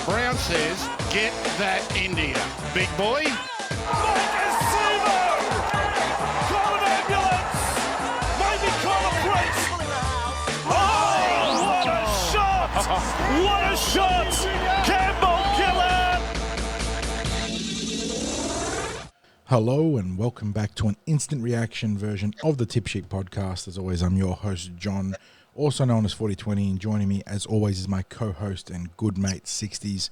Brown says, get that India. Big boy. Call an ambulance! Maybe call a priest! Oh, what a shot! What a shot! Campbell-Gillard! Hello and welcome back to an instant reaction version of the Tip Sheet podcast. As always, I'm your host, John, also known as 4020, and joining me, as always, is my co-host and good mate, Sixties.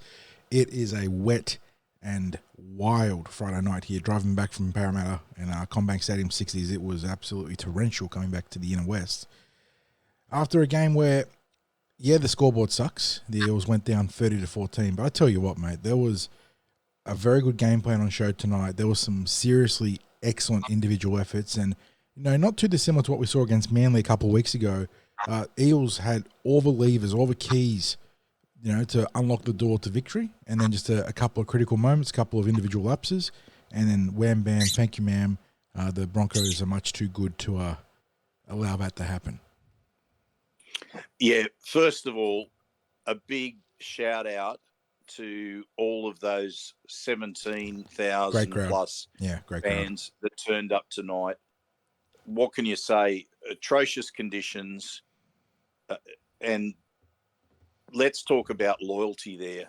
It is a wet and wild Friday night here, driving back from Parramatta and Combank Stadium. 60s. It was absolutely torrential coming back to the inner west. After a game where, yeah, the scoreboard sucks. The Eels went down 30-14, but I tell you what, mate, there was a very good game plan on show tonight. There was some seriously excellent individual efforts, and not too dissimilar to what we saw against Manly a couple of weeks ago. Eels had all the levers, all the keys, to unlock the door to victory, and then just a couple of critical moments, a couple of individual lapses, and then wham, bam, thank you, ma'am. The Broncos are much too good to allow that to happen. Yeah, first of all, a big shout out to all of those 17,000 plus fans that turned up tonight. What can you say? Atrocious conditions, and let's talk about loyalty there.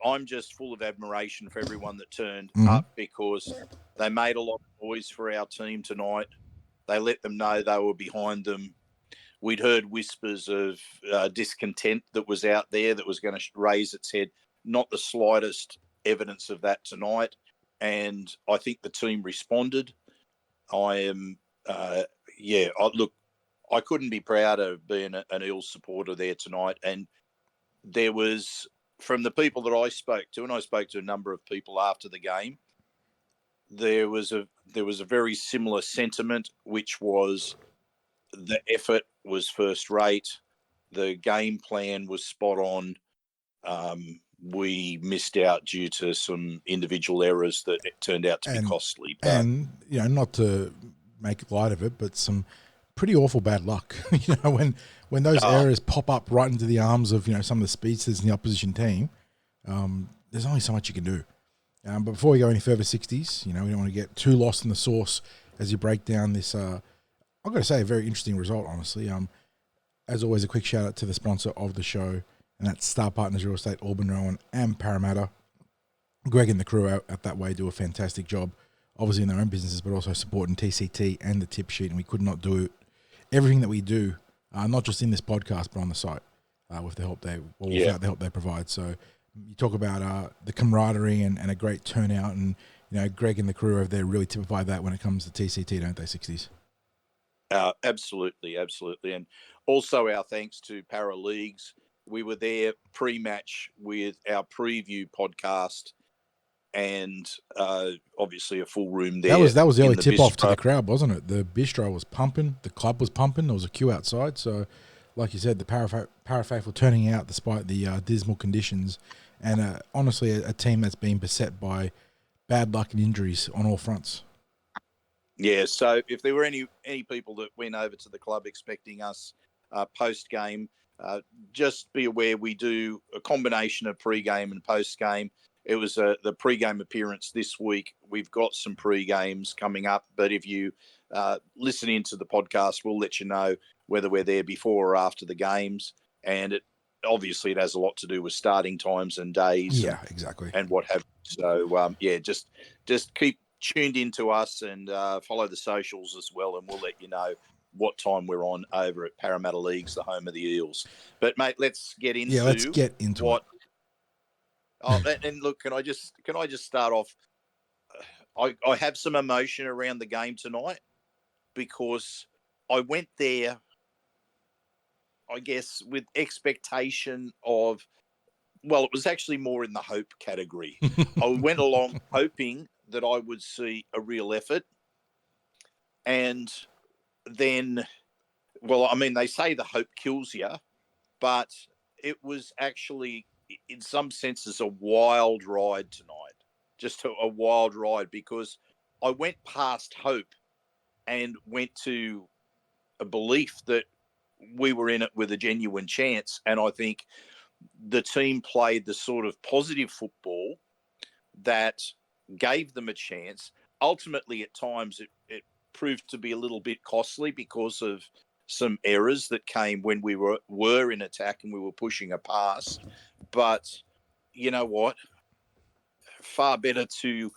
I'm just full of admiration for everyone that turned up, because they made a lot of noise for our team tonight. They let them know they were behind them. We'd heard whispers of discontent that was out there that was going to raise its head. Not the slightest evidence of that tonight. And I think the team responded. I couldn't be prouder of being an Eels supporter there tonight. And there was, from the people that I spoke to, and I spoke to a number of people after the game, there was a very similar sentiment, which was the effort was first rate, the game plan was spot on. We missed out due to some individual errors that it turned out to be costly. And not to make light of it, but some pretty awful bad luck. When those errors pop up right into the arms of some of the speedsters in the opposition team, there's only so much you can do. But before we go any further, 60s, we don't want to get too lost in the sauce as you break down this. I've got to say, a very interesting result, honestly. As always, a quick shout out to the sponsor of the show, and that's Star Partners Real Estate, Auburn Rowan and Parramatta. Greg and the crew out that way do a fantastic job, obviously in their own businesses, but also supporting TCT and the Tip Sheet. And we could not do everything that we do, not just in this podcast, but on the site, without the help they provide. So you talk about the camaraderie and a great turnout, and Greg and the crew over there really typify that when it comes to TCT, don't they, 60s? Absolutely. And also our thanks to Parra Leagues. We were there pre-match with our preview podcast, and obviously a full room there. That was the early tip-off to the crowd, wasn't it? The bistro was pumping, the club was pumping, there was a queue outside. So, like you said, the Parra faithful turning out despite the dismal conditions, and honestly a team that's been beset by bad luck and injuries on all fronts. Yeah, so if there were any people that went over to the club expecting us post-game, just be aware we do a combination of pre-game and post-game. It was the pre-game appearance this week. We've got some pre-games coming up, but if you listen into the podcast, we'll let you know whether we're there before or after the games. And it has a lot to do with starting times and days. Yeah, exactly. And what have you. So, just keep tuned into us and follow the socials as well, and we'll let you know what time we're on over at Parramatta Leagues, the home of the Eels. But mate, let's get into it. Oh, and look, can I just start off? I have some emotion around the game tonight, because I went there, I guess, with expectation of, well, it was actually more in the hope category. I went along hoping that I would see a real effort. And then, well, I mean, they say the hope kills you, but it was actually, in some senses, a wild ride tonight. Just a wild ride, because I went past hope and went to a belief that we were in it with a genuine chance. And I think the team played the sort of positive football that gave them a chance. Ultimately, at times, it proved to be a little bit costly because of some errors that came when we were in attack and we were pushing a pass. But you know what? Far better to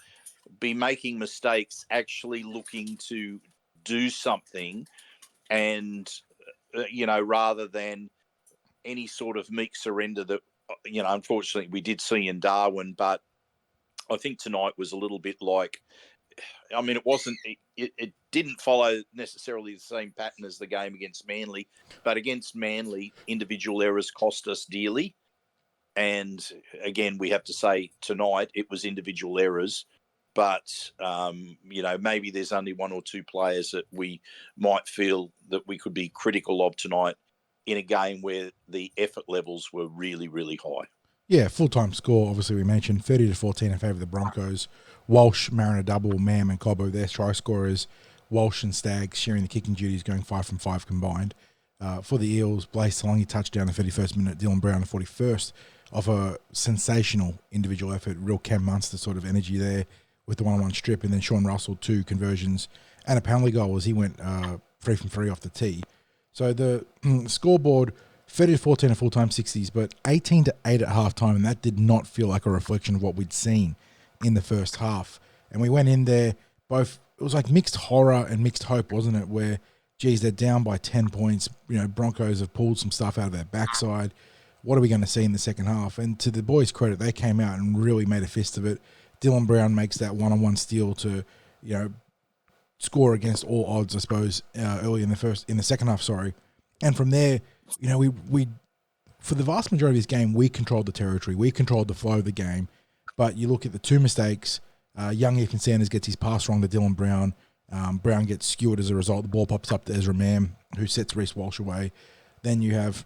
be making mistakes, actually looking to do something, and rather than any sort of meek surrender that unfortunately we did see in Darwin. But I think tonight was a little bit like, I mean, it didn't follow necessarily the same pattern as the game against Manly, but against Manly, individual errors cost us dearly. And again, we have to say tonight it was individual errors, but maybe there's only one or two players that we might feel that we could be critical of tonight in a game where the effort levels were really, really high. Yeah, full-time score, obviously we mentioned, 30-14 in favour of the Broncos. Walsh, Mariner double, Mam and Cobbo, their try scorers. Walsh and Staggs sharing the kicking duties, going 5 from 5 combined. For the Eels, Blaize Talagi touchdown in the 31st minute, Dylan Brown in the 41st, of a sensational individual effort, real Cam Munster sort of energy there with the 1-on-1 strip, and then Sean Russell, 2 conversions and a penalty goal as he went 3 from 3 off the tee. So the scoreboard, 30-14 at full-time 60s, but 18-8 at halftime, and that did not feel like a reflection of what we'd seen in the first half. And we went in there, it was like mixed horror and mixed hope, wasn't it? Where, geez, they're down by 10 points. Broncos have pulled some stuff out of their backside. What are we going to see in the second half? And to the boys' credit, they came out and really made a fist of it. Dylan Brown makes that 1-on-1 steal to, score against all odds, I suppose, early in the second half. And from there, we for the vast majority of this game, we controlled the territory, we controlled the flow of the game. But you look at the two mistakes. Young Ethan Sanders gets his pass wrong to Dylan Brown. Brown gets skewered as a result. The ball pops up to Ezra Mam, who sets Reece Walsh away. Then you have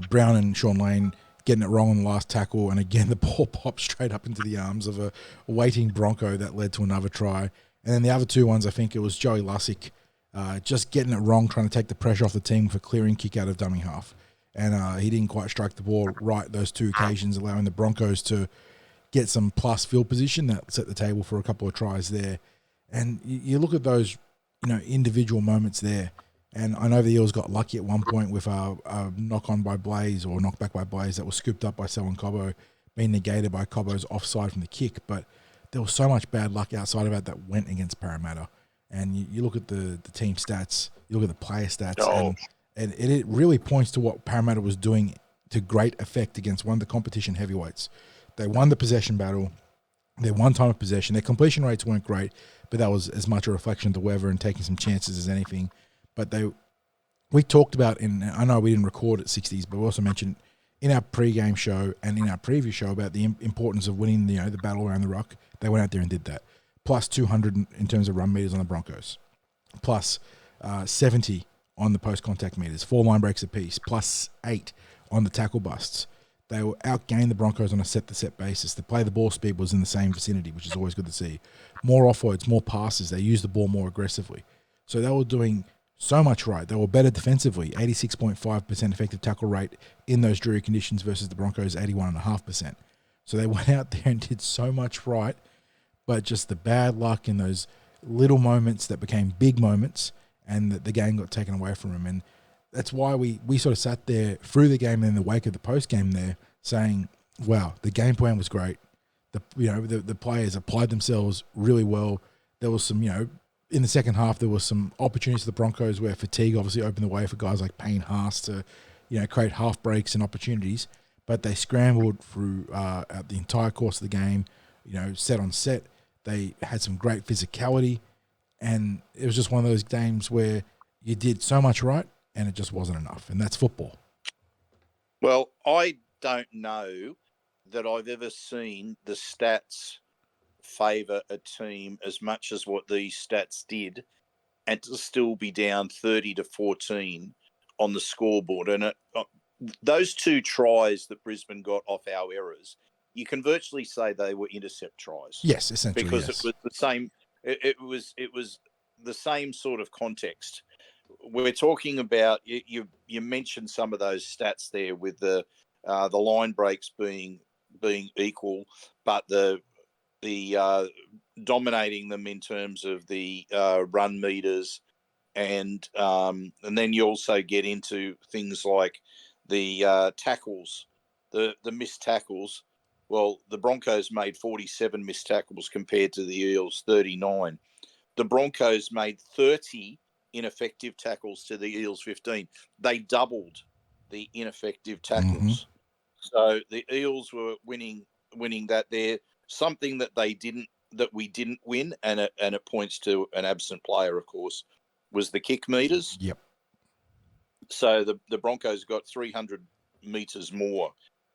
Brown and Sean Lane getting it wrong on the last tackle, and again the ball pops straight up into the arms of a waiting Bronco that led to another try. And then the other two ones, I think it was Joey Lussick just getting it wrong, trying to take the pressure off the team for clearing kick out of dummy half. And he didn't quite strike the ball right those two occasions, allowing the Broncos to get some plus field position that set the table for a couple of tries there. And you look at those, individual moments there. And I know the Eels got lucky at one point with a knock-on by Blaize or knockback by Blaize that was scooped up by Selwyn Cobbo, being negated by Cobbo's offside from the kick. But there was so much bad luck outside of that went against Parramatta. And you look at the team stats, you look at the player stats, and it really points to what Parramatta was doing to great effect against one of the competition heavyweights. They won the possession battle. They won time of possession. Their completion rates weren't great, but that was as much a reflection of the weather and taking some chances as anything. But we talked about, I know we didn't record at 60s, but we also mentioned in our pre-game show and in our preview show about the importance of winning the battle around the ruck. They went out there and did that. Plus 200 in terms of run meters on the Broncos. Plus 70 on the post-contact meters. 4 line breaks apiece. Plus 8 on the tackle busts. They were outgained the Broncos on a set-to-set basis. The play the ball speed was in the same vicinity, which is always good to see. More offloads, more passes. They used the ball more aggressively. So they were doing so much right. They were better defensively, 86.5% effective tackle rate in those dreary conditions versus the Broncos' 81.5%. So they went out there and did so much right, but just the bad luck in those little moments that became big moments and that the game got taken away from them. And that's why we sort of sat there through the game and in the wake of the post-game there saying, wow, the game plan was great. The players applied themselves really well. There was some, in the second half, there was some opportunities for the Broncos where fatigue obviously opened the way for guys like Payne Haas to, create half breaks and opportunities. But they scrambled through at the entire course of the game, set on set. They had some great physicality. And it was just one of those games where you did so much right and it just wasn't enough. And that's football. Well, I don't know that I've ever seen the stats favour a team as much as what these stats did, and to still be down 30-14 on the scoreboard. And those two tries that Brisbane got off our errors, you can virtually say they were intercept tries. Yes, essentially, because yes. it was the same. It was the same sort of context. We're talking about you mentioned some of those stats there with the line breaks being equal, but the dominating them in terms of the run meters, and then you also get into things like the tackles, the missed tackles. Well, the Broncos made 47 missed tackles compared to the Eels 39. The Broncos made 30 ineffective tackles to the Eels 15. They doubled the ineffective tackles. So the Eels were winning that there. Something that we didn't win, and it points to an absent player, of course, was the kick meters. Yep. So the Broncos got 300 meters more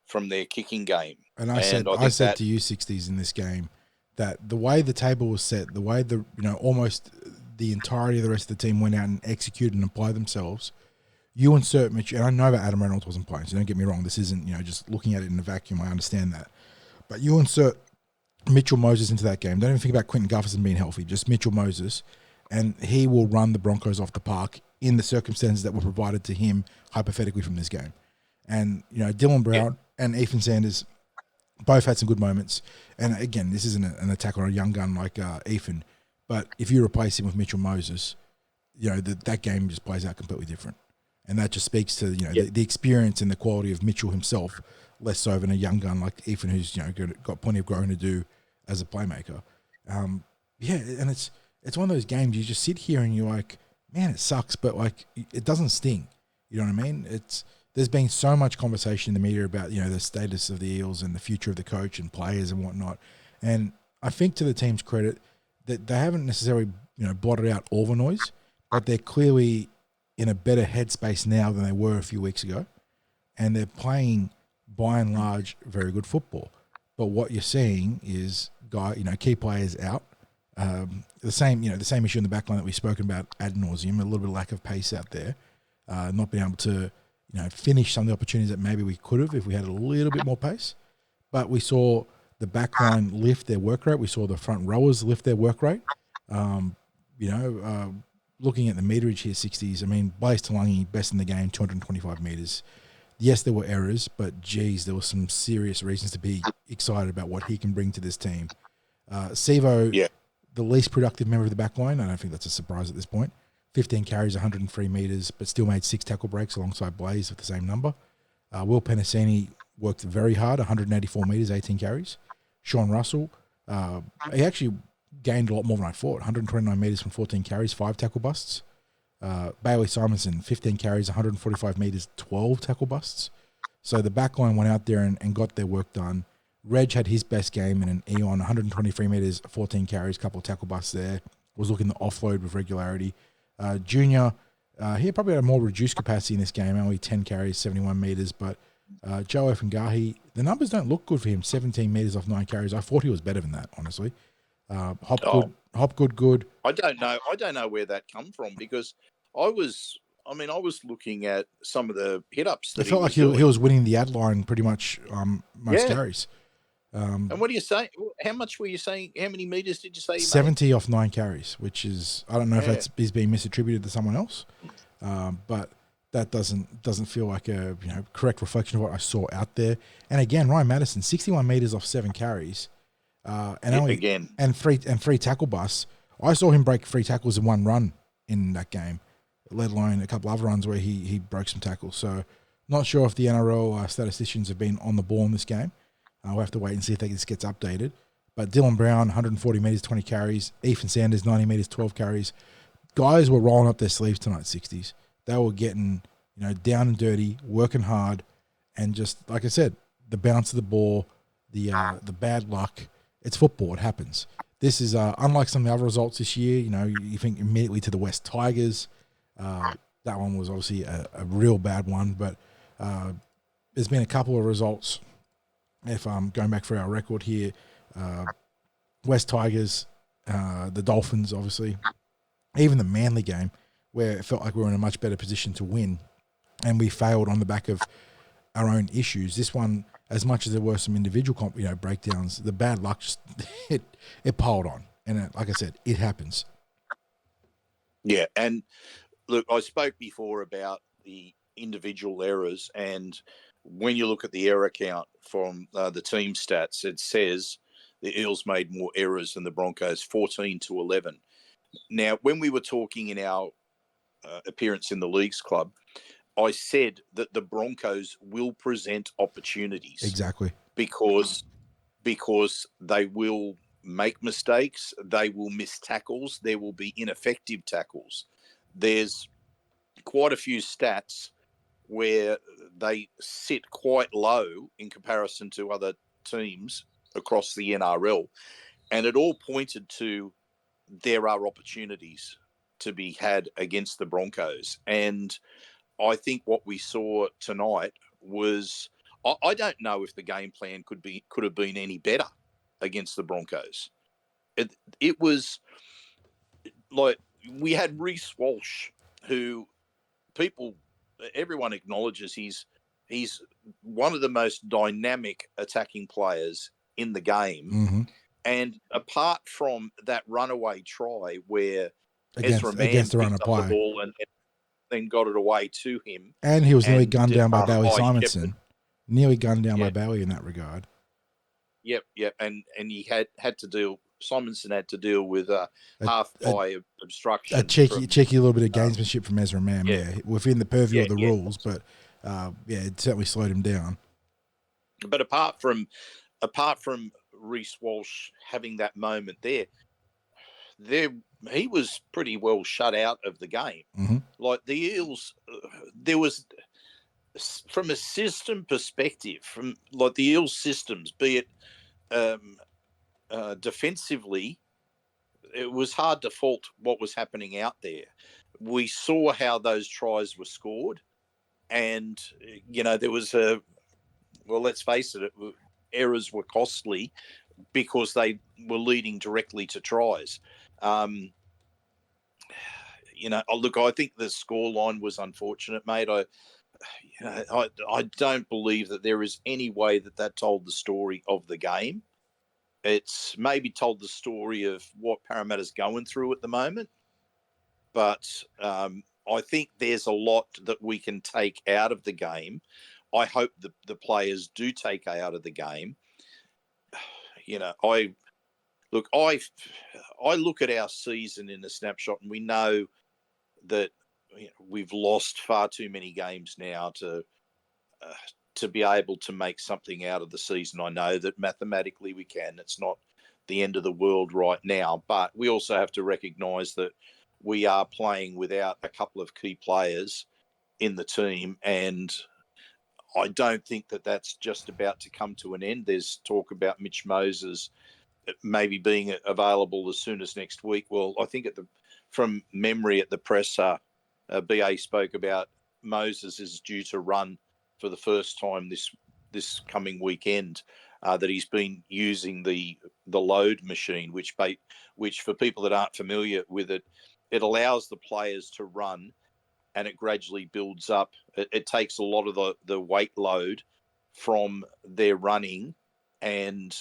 from their kicking game. And I said to you, Sixties, in this game, that the way the table was set, the way almost the entirety of the rest of the team went out and executed and applied themselves, you insert Mitch, and I know that Adam Reynolds wasn't playing, so don't get me wrong, this isn't, just looking at it in a vacuum, I understand that. But you insert Mitchell Moses into that game, don't even think about Quentin Gufferson being healthy, just Mitchell Moses, and he will run the Broncos off the park in the circumstances that were provided to him, hypothetically, from this game. And, Dylan Brown and Ethan Sanders both had some good moments. And again, this isn't an attack on a young gun like Ethan, but if you replace him with Mitchell Moses, that game just plays out completely different. And that just speaks to the experience and the quality of Mitchell himself, less so than a young gun like Ethan, who's got plenty of growing to do as a playmaker. And it's one of those games you just sit here and you're like, man, it sucks, but like it doesn't sting. You know what I mean? There's been so much conversation in the media about the status of the Eels and the future of the coach and players and whatnot. And I think, to the team's credit, that they haven't necessarily blotted out all the noise, but they're clearly in a better headspace now than they were a few weeks ago, and they're playing by and large very good football. But what you're seeing is key players out. The same issue in the back line that we've spoken about ad nauseum, a little bit of lack of pace out there, not being able to finish some of the opportunities that maybe we could have if we had a little bit more pace. But we saw the back line lift their work rate. We saw the front rowers lift their work rate. Looking at the meterage here, 60s, I mean, Blaize Talagi, best in the game, 225 meters. Yes, there were errors, but geez, there were some serious reasons to be excited about what he can bring to this team. Sivo, the least productive member of the back line, I don't think that's a surprise at this point. 15 carries, 103 meters, but still made 6 tackle breaks alongside Blaize with the same number. Will Penasini worked very hard, 184 meters, 18 carries. Sean Russell, he actually gained a lot more than I thought, 129 meters from 14 carries, 5 tackle busts. Bailey Simonson, 15 carries, 145 meters, 12 tackle busts. So the back line went out there and got their work done. Reg had his best game in an eon, 123 meters, 14 carries, couple of tackle busts there. Was looking to offload with regularity. Junior, he probably had a more reduced capacity in this game, only 10 carries, 71 meters, but Joe Fungahi, the numbers don't look good for him, 17 meters off 9 carries. I thought he was better than that, honestly. Hopgood, good. I don't know where that come from, because I was looking at some of the hit-ups. It felt like he was winning the ad line pretty much most carries. And what do you say? How much were you saying? How many meters did you say? 70 off 9 carries, which is, I don't know if he's being misattributed to someone else, but that doesn't feel like a correct reflection of what I saw out there. And again, Ryan Madison, 61 meters off 7 carries, and three tackle busts. I saw him break 3 tackles in one run in that game, let alone a couple other runs where he broke some tackles. So not sure if the NRL statisticians have been on the ball in this game. We'll have to wait and see if this gets updated. But Dylan Brown, 140 metres, 20 carries. Ethan Sanders, 90 metres, 12 carries. Guys were rolling up their sleeves tonight, 60s. They were getting, down and dirty, working hard, and just, like I said, the bounce of the ball, the bad luck. It's football. It happens. This is unlike some of the other results this year. You think immediately to the West Tigers. That one was obviously a real bad one, but there's been a couple of results. If I'm going back for our record here, West Tigers, the Dolphins, obviously, even the Manly game, where it felt like we were in a much better position to win, and we failed on the back of our own issues. This one, as much as there were some individual breakdowns, the bad luck just it piled on, and like I said, it happens. Yeah, and look, I spoke before about the individual errors, and when you look at the error count from the team stats, it says the Eels made more errors than the Broncos, 14-11. Now, when we were talking in our appearance in the Leagues Club, I said that the Broncos will present opportunities. Exactly. Because they will make mistakes, they will miss tackles, there will be ineffective tackles. There's quite a few stats where they sit quite low in comparison to other teams across the NRL, and it all pointed to there are opportunities to be had against the Broncos. And I think what we saw tonight was, I don't know if the game plan could have been any better against the Broncos. It was like we had Reece Walsh, who everyone acknowledges he's one of the most dynamic attacking players in the game. Mm-hmm. And apart from that runaway try where Against the runner picked up play, the ball and then got it away to him, and he was nearly and gunned down by Bailey Parra Simonson. Nearly gunned down Yeah. by Bailey in that regard. Yep, and he had to deal. Simonson had to deal with half by obstruction. A cheeky little bit of gamesmanship from Ezra Mam, within the purview of the rules, but it certainly slowed him down. But apart from Reece Walsh having that moment there, he was pretty well shut out of the game. Mm-hmm. Like the Eels, there was, from a system perspective, from like the Eels systems, be it defensively, it was hard to fault what was happening out there. We saw how those tries were scored, and there was let's face it, errors were costly because they were leading directly to tries. Look, I think the scoreline was unfortunate, mate. I don't believe that there is any way that told the story of the game. It's maybe told the story of what Parramatta's going through at the moment, but I think there's a lot that we can take out of the game. I hope the players do take out of the game. I look at our season in a snapshot, and we know that we've lost far too many games now to be able to make something out of the season. I know that mathematically we can. It's not the end of the world right now, but we also have to recognise that we are playing without a couple of key players in the team, and I don't think that's just about to come to an end. There's talk about Mitch Moses maybe being available as soon as next week. Well, I think from memory at the presser, BA spoke about Moses is due to run for the first time this coming weekend. That he's been using the load machine, which for people that aren't familiar with it, it allows the players to run, and it gradually builds up. It takes a lot of the weight load from their running, and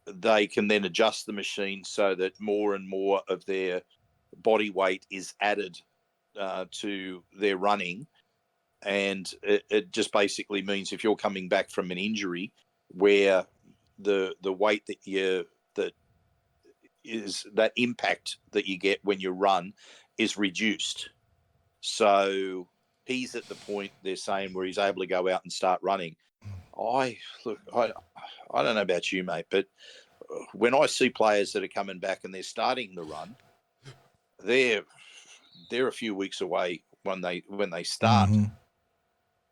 they can then adjust the machine so that more and more of their body weight is added to their running. And it just basically means if you're coming back from an injury where the weight that impact that you get when you run is reduced. So he's at the point they're saying where he's able to go out and start running. I don't know about you, mate, but when I see players that are coming back and they're starting the run, they're a few weeks away when they start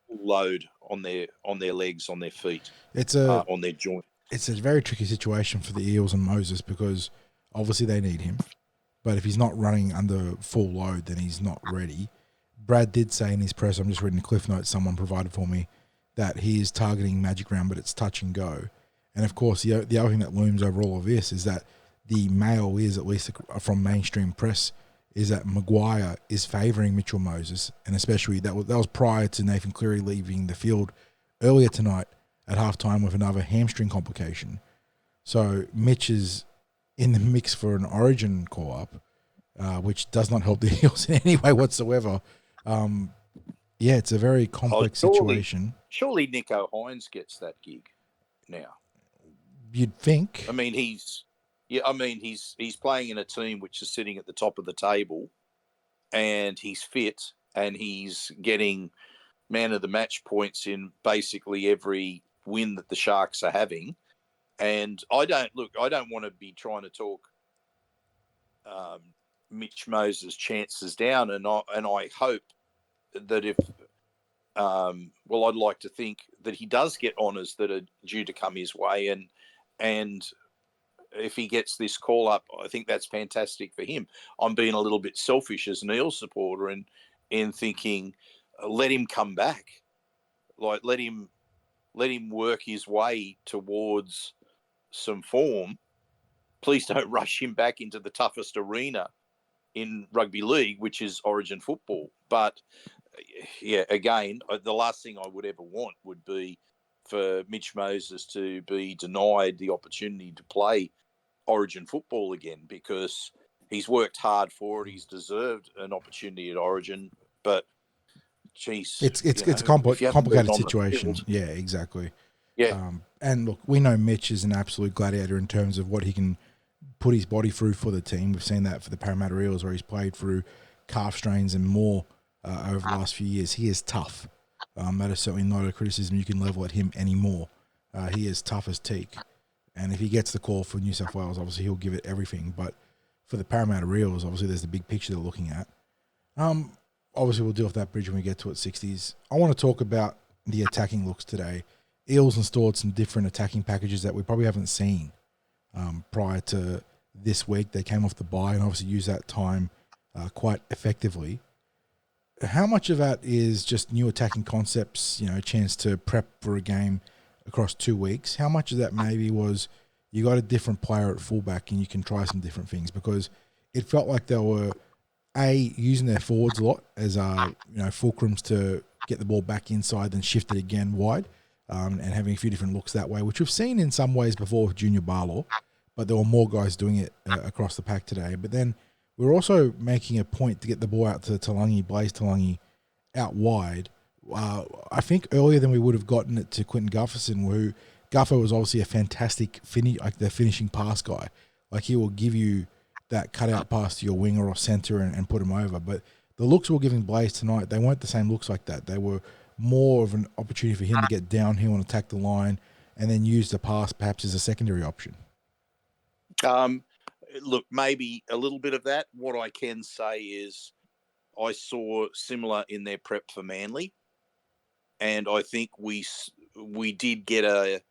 load on their legs, on their feet, on their joint. It's a very tricky situation for the Eels and Moses because obviously they need him, but if he's not running under full load, then he's not ready. Brad did say in his press, I'm just reading the cliff notes someone provided for me, that he is targeting Magic Round, but it's touch and go. And of course, the other thing that looms over all of this is that the mail is, at least from mainstream press, is that Maguire is favouring Mitchell Moses, and especially that was prior to Nathan Cleary leaving the field earlier tonight at halftime with another hamstring complication. So Mitch is in the mix for an Origin call-up, which does not help the Eels in any way whatsoever. Yeah, it's a very complex situation. Surely Nico Hines gets that gig now. You'd think. I mean, he's playing in a team which is sitting at the top of the table, and he's fit, and he's getting man of the match points in basically every win that the Sharks are having. And I don't want to be trying to talk Mitch Moses' chances down, and I hope that if I'd like to think that he does get honours that are due to come his way, and if he gets this call up, I think that's fantastic for him. I'm being a little bit selfish as an Eels supporter and in thinking, let him come back, like let him work his way towards some form. Please don't rush him back into the toughest arena in rugby league, which is Origin football. But yeah, again, the last thing I would ever want would be for Mitch Moses to be denied the opportunity to play Origin football again, because he's worked hard for it. He's deserved an opportunity at Origin, but geez, it's a complicated situation. Yeah, exactly. Yeah. And look, we know Mitch is an absolute gladiator in terms of what he can put his body through for the team. We've seen that for the Parramatta Eels, where he's played through calf strains and more over the last few years. He is tough. That is certainly not a criticism you can level at him anymore. He is tough as teak. And if he gets the call for New South Wales, obviously he'll give it everything. But for the Parramatta Eels, obviously there's the big picture they're looking at. Obviously we'll deal with that bridge when we get to it, 60s. I want to talk about the attacking looks today. Eels installed some different attacking packages that we probably haven't seen prior to this week. They came off the bye and obviously used that time quite effectively. How much of that is just new attacking concepts, a chance to prep for a game across 2 weeks? How much of that maybe was you got a different player at fullback and you can try some different things? Because it felt like they were, using their forwards a lot as, fulcrums to get the ball back inside, then shift it again wide, and having a few different looks that way, which we've seen in some ways before with Junior Barlaw, but there were more guys doing it across the pack today. But then we're also making a point to get the ball out to Talagi, Blaize Talagi, out wide. I think earlier than we would have gotten it to Quinton Gufferson, who Guffer was obviously a fantastic the finishing pass guy. Like, he will give you that cutout pass to your winger or centre and put him over. But the looks we're giving Blaize tonight, they weren't the same looks like that. They were more of an opportunity for him to get downhill and attack the line, and then use the pass perhaps as a secondary option. Look, maybe a little bit of that. What I can say is I saw similar in their prep for Manly, and I think we did get a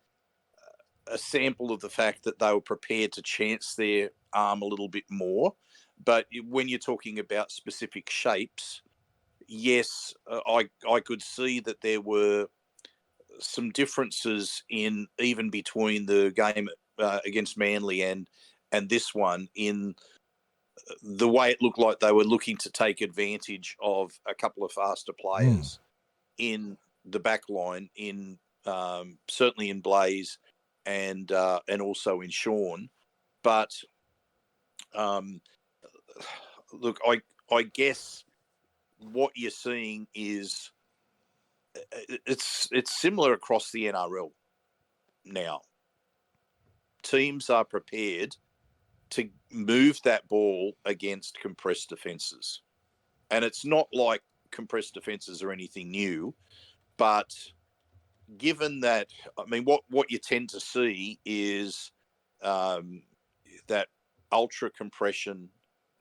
sample of the fact that they were prepared to chance their arm a little bit more. But when you're talking about specific shapes, yes, I could see that there were some differences in even between the game against Manly and this one, in the way it looked like they were looking to take advantage of a couple of faster players in the back line, in certainly in Blaize and also in Sean. But look, I guess what you're seeing is it's similar across the NRL now. Teams are prepared to move that ball against compressed defences. And it's not like compressed defences are anything new, but given that, I mean, what you tend to see is that ultra compression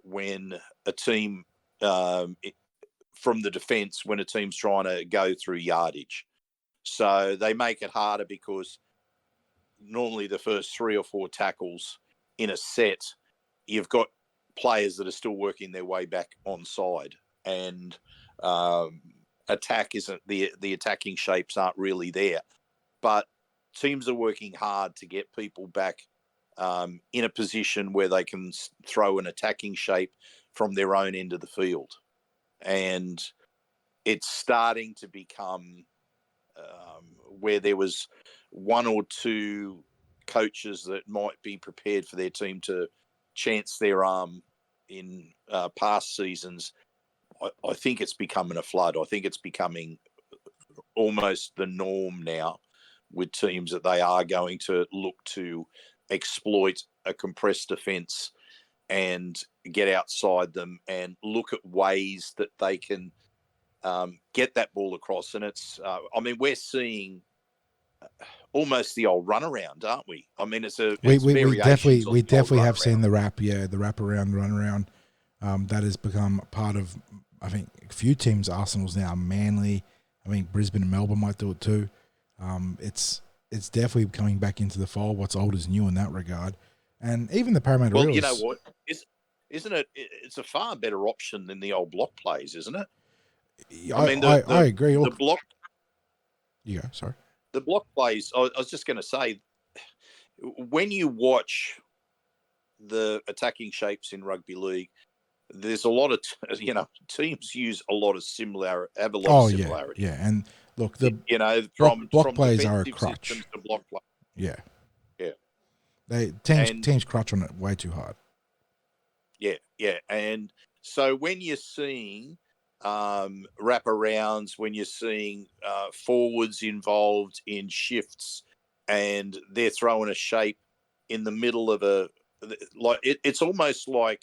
when a team, from the defence, when a team's trying to go through yardage. So they make it harder because normally the first 3 or 4 tackles in a set, you've got players that are still working their way back onside, and attack isn't the attacking shapes aren't really there. But teams are working hard to get people back in a position where they can throw an attacking shape from their own end of the field. And it's starting to become where there was 1 or 2 coaches that might be prepared for their team to chance their arm in past seasons, I think it's becoming a flood. I think it's becoming almost the norm now with teams that they are going to look to exploit a compressed defence and get outside them and look at ways that they can get that ball across. And it's, we're seeing almost the old runaround, aren't we? I mean, we definitely have seen the the wrap around, run around. That has become part of, I think, a few teams. Arsenal's now, Manly. I mean, Brisbane and Melbourne might do it too. It's definitely coming back into the fold. What's old is new in that regard. And even the Parramatta Eels. Well, you know what? Isn't it? It's a far better option than the old block plays, isn't it? I agree. The block. Yeah, sorry. The block plays. I was just going to say, when you watch the attacking shapes in rugby league, there's a lot of teams use a lot of have a lot of similarity. Yeah, and look, the from plays are a crutch. To block play. Yeah. Yeah. Teams crutch on it way too hard. Yeah, and so when you're seeing wraparounds, when you're seeing forwards involved in shifts, and they're throwing a shape in the middle of it's almost like,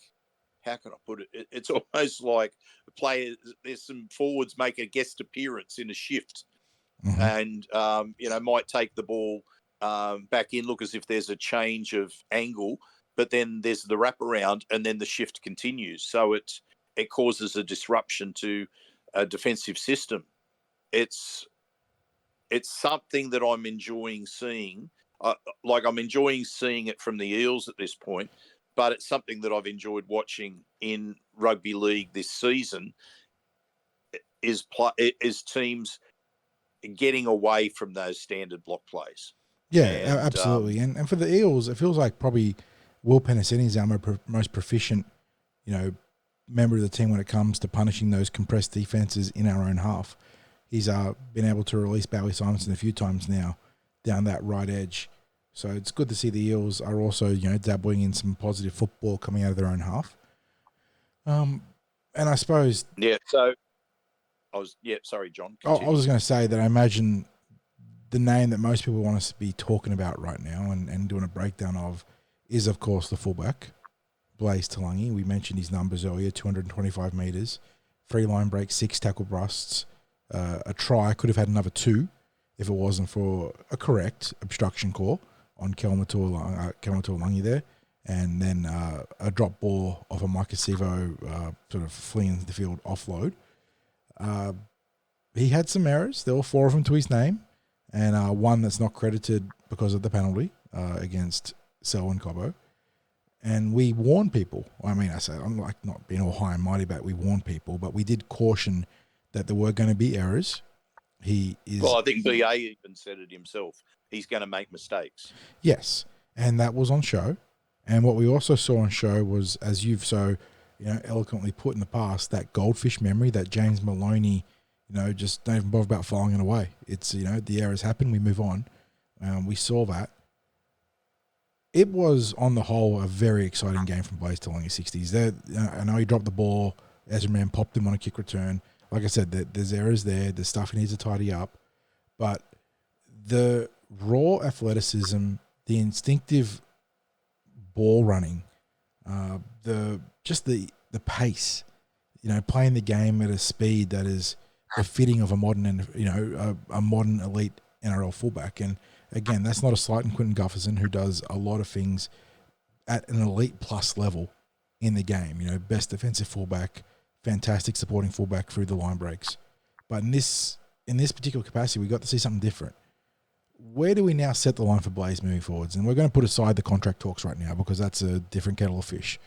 how can I put it? It's almost like there's some forwards make a guest appearance in a shift, and might take the ball back in, look as if there's a change of angle, but then there's the wraparound, and then the shift continues. So it causes a disruption to a defensive system. It's something that I'm enjoying seeing. I'm enjoying seeing it from the Eels at this point, but it's something that I've enjoyed watching in rugby league this season. Is teams getting away from those standard block plays? Yeah, absolutely. And for the Eels, it feels like probably Will Penasini is our most proficient, member of the team when it comes to punishing those compressed defenses in our own half. He's been able to release Bowie Simonson a few times now down that right edge. So it's good to see the Eels are also, dabbling in some positive football coming out of their own half. And I suppose... Yeah, so... sorry, John. Continue. I was going to say that I imagine the name that most people want us to be talking about right now and doing a breakdown of is, of course, the fullback, Blaize Talagi. We mentioned his numbers earlier, 225 metres, 3 line breaks, 6 tackle busts, a try. Could have had another 2 if it wasn't for a correct obstruction call on Campbell-Gillard there, and then a drop ball off a Mike Acevo sort of flinging the field offload. He had some errors. There were 4 of them to his name, and one that's not credited because of the penalty against Selwyn Cobbo. And we warned people. I'm like not being all high and mighty about it, we warned people, but we did caution that there were going to be errors. Well, I think BA even said it himself. He's going to make mistakes. Yes, and that was on show. And what we also saw on show was, as you've so eloquently put in the past, that goldfish memory that James Maloney, just don't even bother about filing it away. It's, the errors happen, we move on. We saw that. It was, on the whole, a very exciting game from Blaize Talagi 60s. I know he dropped the ball. Ezra Mann popped him on a kick return. Like I said, there's errors there. There's stuff he needs to tidy up. But the raw athleticism, the instinctive ball running, the pace, playing the game at a speed that is befitting of a modern a modern elite NRL fullback. And again, that's not a slight on Quinton Gufferson, who does a lot of things at an elite plus level in the game. Best defensive fullback, fantastic supporting fullback through the line breaks. But in this particular capacity, we got to see something different. Where do we now set the line for Blaize moving forwards? And we're going to put aside the contract talks right now because that's a different kettle of fish.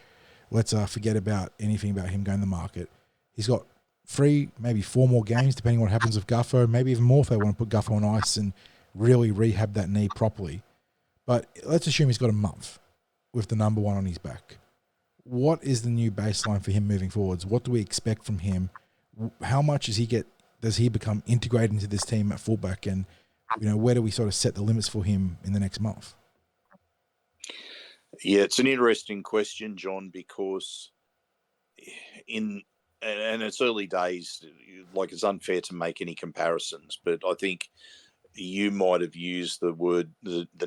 Let's forget about anything about him going to the market. He's got 3, maybe 4 more games, depending on what happens with Guffo, maybe even more if they want to put Guffo on ice and really rehab that knee properly. But let's assume he's got a month with the number 1 on his back. What is the new baseline for him moving forwards? What do we expect from him? How much does he become integrated into this team at fullback? And, where do we sort of set the limits for him in the next month? Yeah, it's an interesting question, John, because and it's early days, like it's unfair to make any comparisons, but I think you might have used the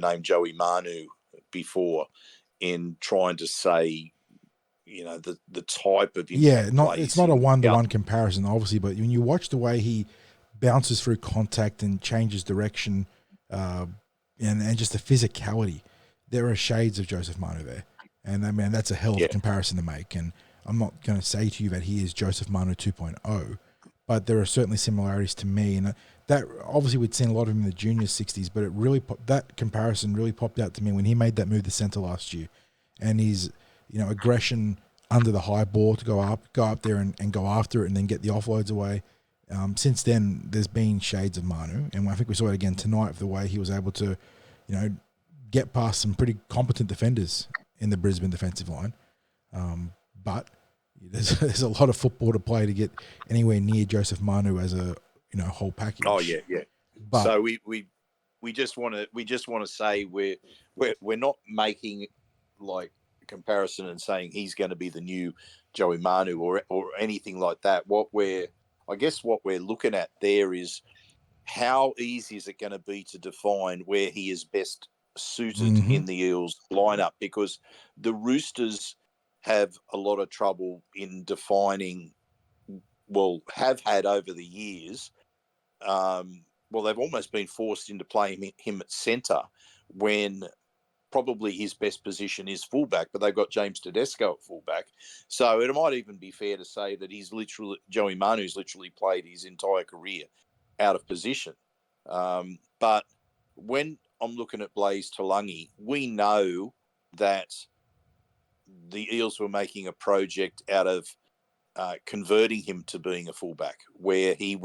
name Joey Manu before in trying to say, the type of impact it's not a one-to-one comparison, obviously, but when you watch the way he bounces through contact and changes direction, and just the physicality, there are shades of Joseph Manu there. And I mean, that's a hell of a comparison to make. And I'm not going to say to you that he is Joseph Manu 2.0, but there are certainly similarities to me. And that obviously we'd seen a lot of him in the junior 60s, but that comparison really popped out to me when he made that move to centre last year. And his, aggression under the high ball to go up there and go after it and then get the offloads away. Since then, there's been shades of Manu, and I think we saw it again tonight for the way he was able to, get past some pretty competent defenders in the Brisbane defensive line. But there's a lot of football to play to get anywhere near Joseph Manu as a whole package. Oh yeah. But, so we just want to say we're not making like a comparison and saying he's going to be the new Joey Manu or anything like that. What we're looking at there is how easy is it going to be to define where he is best suited in the Eels lineup, because the Roosters have a lot of trouble in defining, have had over the years. They've almost been forced into playing him at centre when probably his best position is fullback, but they've got James Tedesco at fullback. So it might even be fair to say that Joey Manu's literally played his entire career out of position. But when I'm looking at Blaize Talagi, we know that the Eels were making a project out of converting him to being a fullback, where he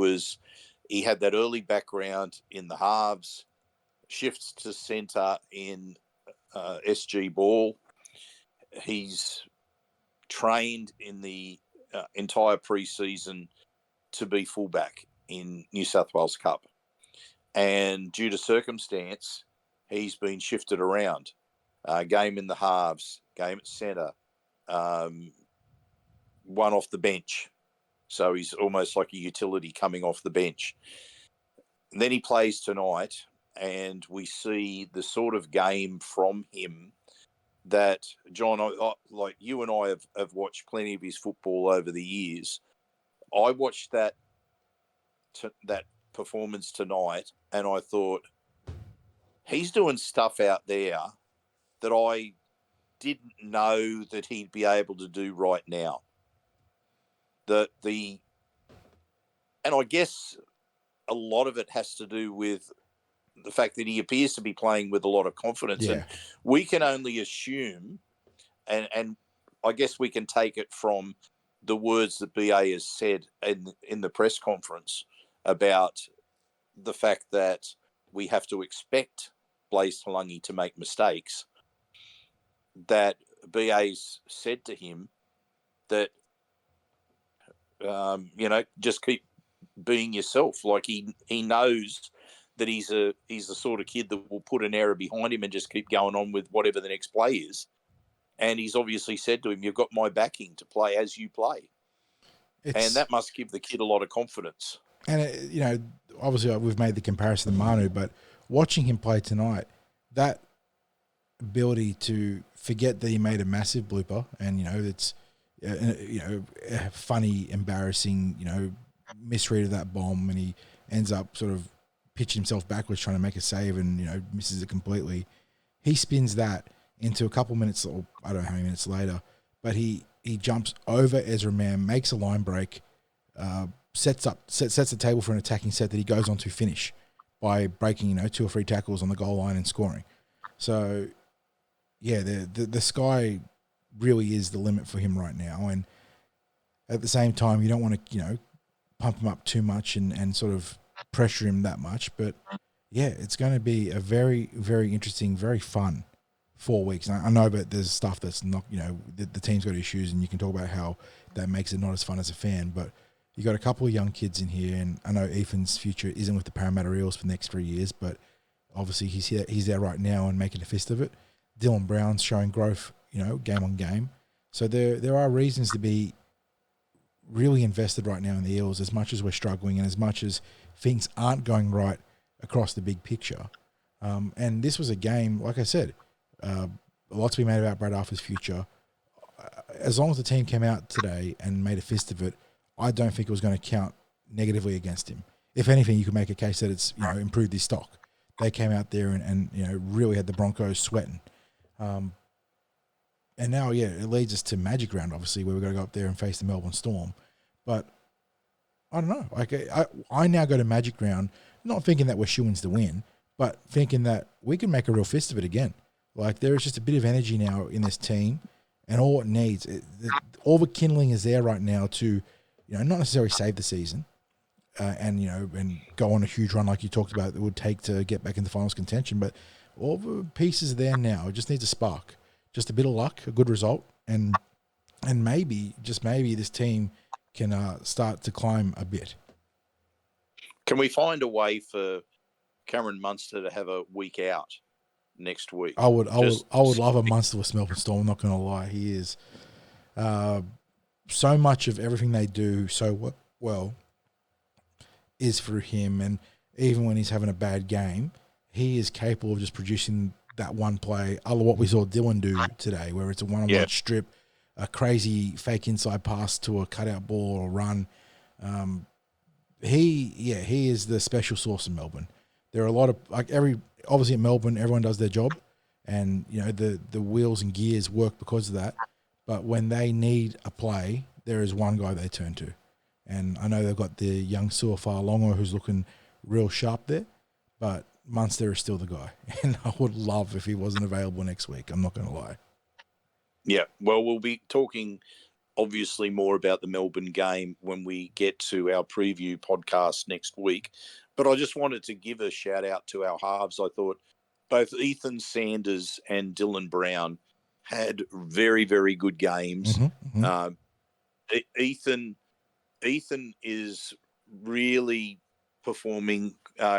had that early background in the halves, shifts to centre in SG ball. He's trained in the entire pre-season to be fullback in New South Wales Cup. And due to circumstance, he's been shifted around. Game in the halves, game at centre, one off the bench. So he's almost like a utility coming off the bench. And then he plays tonight, and we see the sort of game from him that, John, like you and I have watched plenty of his football over the years. I watched that performance tonight, and I thought, he's doing stuff out there that I didn't know that he'd be able to do right now. And I guess a lot of it has to do with the fact that he appears to be playing with a lot of confidence. Yeah. And we can only assume, and I guess we can take it from the words that BA has said in the press conference about the fact that we have to expect Blaize Talagi to make mistakes, that BA's said to him that, just keep being yourself. Like he knows that he's the sort of kid that will put an error behind him and just keep going on with whatever the next play is. And he's obviously said to him, you've got my backing to play as you play. And that must give the kid a lot of confidence. And, obviously we've made the comparison to Manu, but watching him play tonight, that ability to forget that he made a massive blooper and, it's, a funny, embarrassing, misread of that bomb, and he ends up sort of pitching himself backwards trying to make a save and, misses it completely. He spins that into a couple minutes, or I don't know how many minutes later, but he jumps over Ezra Mann, makes a line break, sets the table for an attacking set that he goes on to finish by breaking, 2 or 3 tackles on the goal line and scoring. So, yeah, the sky really is the limit for him right now. And at the same time, you don't want to, pump him up too much and sort of pressure him that much. But, yeah, it's going to be a very, very interesting, very fun 4 weeks. And I know that there's stuff that's not, the team's got issues, and you can talk about how that makes it not as fun as a fan. But you got a couple of young kids in here, and I know Ethan's future isn't with the Parramatta Eels for the next 3 years, but obviously he's there right now and making a fist of it. Dylan Brown's showing growth, game on game. So there are reasons to be really invested right now in the Eels, as much as we're struggling and as much as things aren't going right across the big picture. And this was a game, like I said, a lot to be made about Brad Arthur's future. As long as the team came out today and made a fist of it, I don't think it was going to count negatively against him. If anything, you could make a case that it's improved his stock. They came out there and really had the Broncos sweating. And now, it leads us to Magic Round, obviously, where we're going to go up there and face the Melbourne Storm. But I don't know. Like I now go to Magic Round, not thinking that we're shoo-ins to win, but thinking that we can make a real fist of it again. Like, there is just a bit of energy now in this team, and all it needs, all the kindling is there right now to, not necessarily save the season, and go on a huge run like you talked about that would take to get back into finals contention. But all the pieces are there now. It just needs a spark, just a bit of luck, a good result, and maybe, just maybe, this team can start to climb a bit. Can we find a way for Cameron Munster to have a week out next week? I would love a Munster with Melbourne Storm. I'm not going to lie. He is so much of everything they do so well is for him, and even when he's having a bad game, he is capable of just producing that one play, other what we saw Dylan do today, where it's a one-on-one strip, a crazy fake inside pass to a cutout ball or run. He is the special sauce in Melbourne. There are a lot of obviously at Melbourne, everyone does their job, and the wheels and gears work because of that. But when they need a play, there is one guy they turn to. And I know they've got the young Suafa'alongo who's looking real sharp there, but Munster is still the guy. And I would love if he wasn't available next week. I'm not going to lie. Yeah, well, we'll be talking obviously more about the Melbourne game when we get to our preview podcast next week. But I just wanted to give a shout out to our halves. I thought both Ethan Sanders and Dylan Brown had very, very good games. Ethan is really performing